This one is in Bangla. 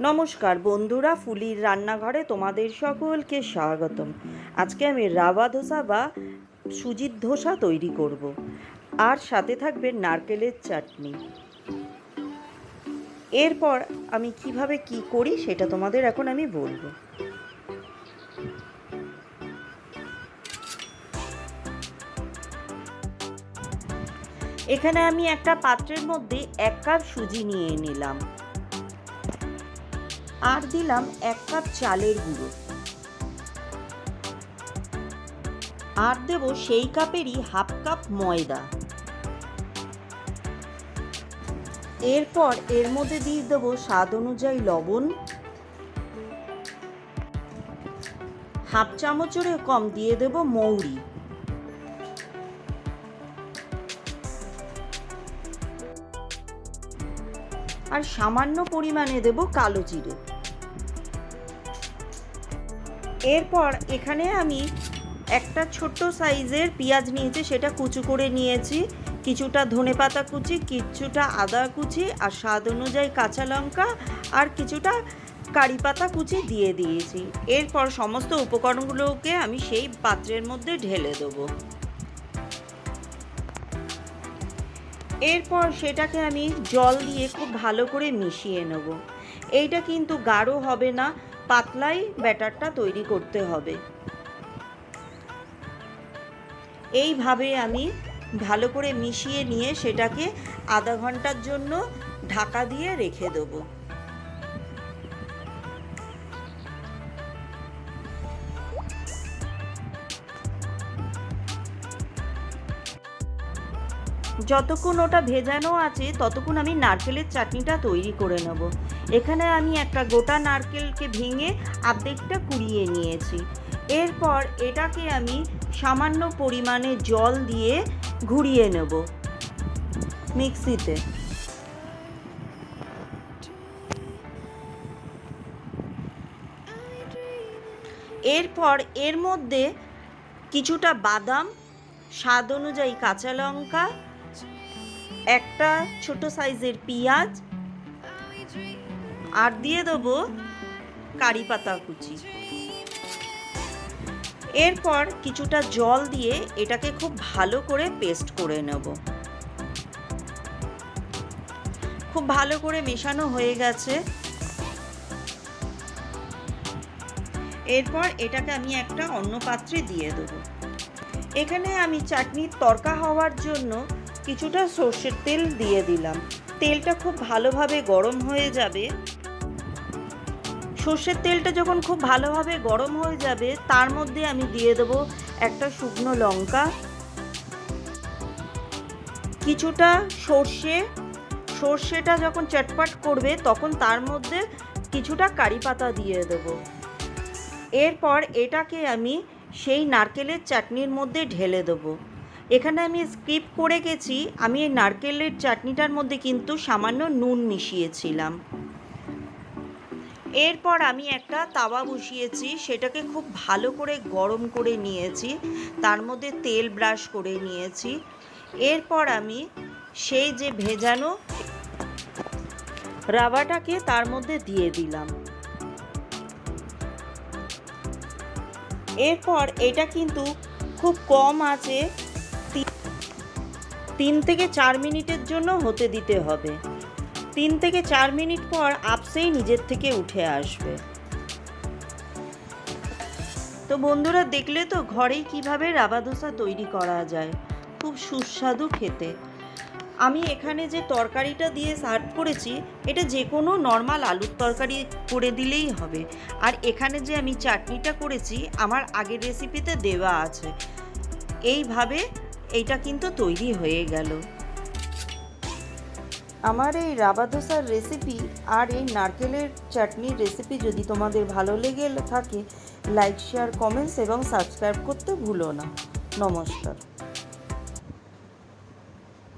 নমস্কার বন্ধুরা, ফুলির রান্নাঘরে তোমাদের সকলকে স্বাগতম। আজকে আমি রাবা ধোসা বা সুজির ধোসা তৈরি করব, আর সাথে থাকবে নারকেলের চাটনি। এরপর আমি কিভাবে কি করি সেটা তোমাদের এখন আমি বলবো। এখানে আমি একটা পাত্রের মধ্যে 1 কাপ সুজি নিয়ে নিলাম, আর দিলাম 1 কাপ চালের গুঁড়ো, আর দেব সেই কাপেরই হাফ কাপ ময়দা। এরপর এর মধ্যে দিয়ে দেব স্বাদ অনুযায়ী লবণ, হাফ চামচেরও কম দিয়ে দেব মৌরি, আর সামান্য পরিমাণে দেব কালো জিরে। এরপর এখানে আমি একটা ছোট্ট সাইজের পেঁয়াজ নিয়েছি, সেটা কুচি করে নিয়েছি, কিছুটা ধনেপাতা কুচি, কিছুটা আদা কুচি, আর স্বাদ অনুযায়ী কাঁচা লঙ্কা, আর কিছুটা কারি পাতা কুচি দিয়ে দিয়েছি। এরপর সমস্ত উপকরণগুলোকে আমি সেই পাত্রের মধ্যে ঢেলে দেবো। এরপর সেটাকে আমি জল দিয়ে খুব ভালো করে মিশিয়ে নেব। এইটা কিন্তু গাঢ় হবে না, পাতলাই ব্যাটারটা তৈরি করতে হবে। এইভাবে আমি ভালো করে মিশিয়ে নিয়ে সেটাকে আধা ঘন্টার জন্য ঢাকা দিয়ে রেখে দেবো। যতক্ষণ ওটা ভেজানো আছে ততক্ষণ আমি নারকেলের চাটনিটা তৈরি করে নেব। এখানে আমি একটা গোটা নারকেলকে ভেঙে অর্ধেকটা কুড়িয়ে নিয়েছি। এরপর এটাকে আমি সামান্য পরিমাণে জল দিয়ে ঘুরিয়ে নেব মিক্সিতে। এরপর এর মধ্যে কিছুটা বাদাম, স্বাদ অনুযায়ী কাঁচা লঙ্কা, একটা ছোট সাইজের পেঁয়াজ, আর দিয়ে দেবো কারি পাতা কুচি। এরপর কিছুটা জল দিয়ে এটাকে খুব ভালো করে পেস্ট করে নেব। খুব ভালো করে মেশানো হয়ে গেছে। এরপর এটাকে আমি একটা অন্য পাত্রে দিয়ে দেবো। এখানে আমি চাটনির তড়কা হওয়ার জন্য কিছুটা সর্ষের তেল দিয়ে দিলাম। তেলটা খুব ভালোভাবে গরম হয়ে যাবে। সর্ষের তেলটা যখন খুব ভালোভাবে গরম হয়ে যাবে তার মধ্যে আমি দিয়ে দেবো একটা শুকনো লঙ্কা, কিছুটা সর্ষেটা যখন চটপট করবে তখন তার মধ্যে কিছুটা কারি পাতা দিয়ে দেবো। এরপর এটাকে আমি সেই নারকেলের চাটনির মধ্যে ঢেলে দেবো। এখানে আমি স্কিপ করে গেছি, আমি এই নারকেলের চাটনিটার মধ্যে কিন্তু সামান্য নুন মিশিয়েছিলাম। এরপর আমি একটা তাওয়া বসিয়েছি, সেটাকে খুব ভালো করে গরম করে নিয়েছি, তার মধ্যে তেল ব্রাশ করে নিয়েছি। এরপর আমি সেই যে ভেজানো রাবাটাকে তার মধ্যে দিয়ে দিলাম। এরপর এটা কিন্তু খুব কম আঁচে 3 থেকে 4 মিনিটের জন্য হতে দিতে হবে। 3 থেকে 4 মিনিট পর আপসেই নিজের থেকে উঠে আসবে। তো বন্ধুরা, দেখলে তো ঘরেই কিভাবে রাবা ধোসা তৈরি করা যায়, খুব সুস্বাদু খেতে। আমি এখানে যে তরকারিটা দিয়ে সার্ভ করেছি এটা যে কোনো নর্মাল আলুর তরকারি করে দিলেই হবে। আর এখানে যে আমি চাটনিটা করেছি আমার আগের রেসিপিতে দেওয়া আছে। এইভাবে এইটা কিন্তু তৈরি হয়ে গেল। আমার এই রাবা ধোসার রেসিপি আর এই নারকেলের চাটনির রেসিপি যদি তোমাদের ভালো লেগে থাকে, লাইক, শেয়ার, কমেন্টস এবং সাবস্ক্রাইব করতে ভুলো না। নমস্কার।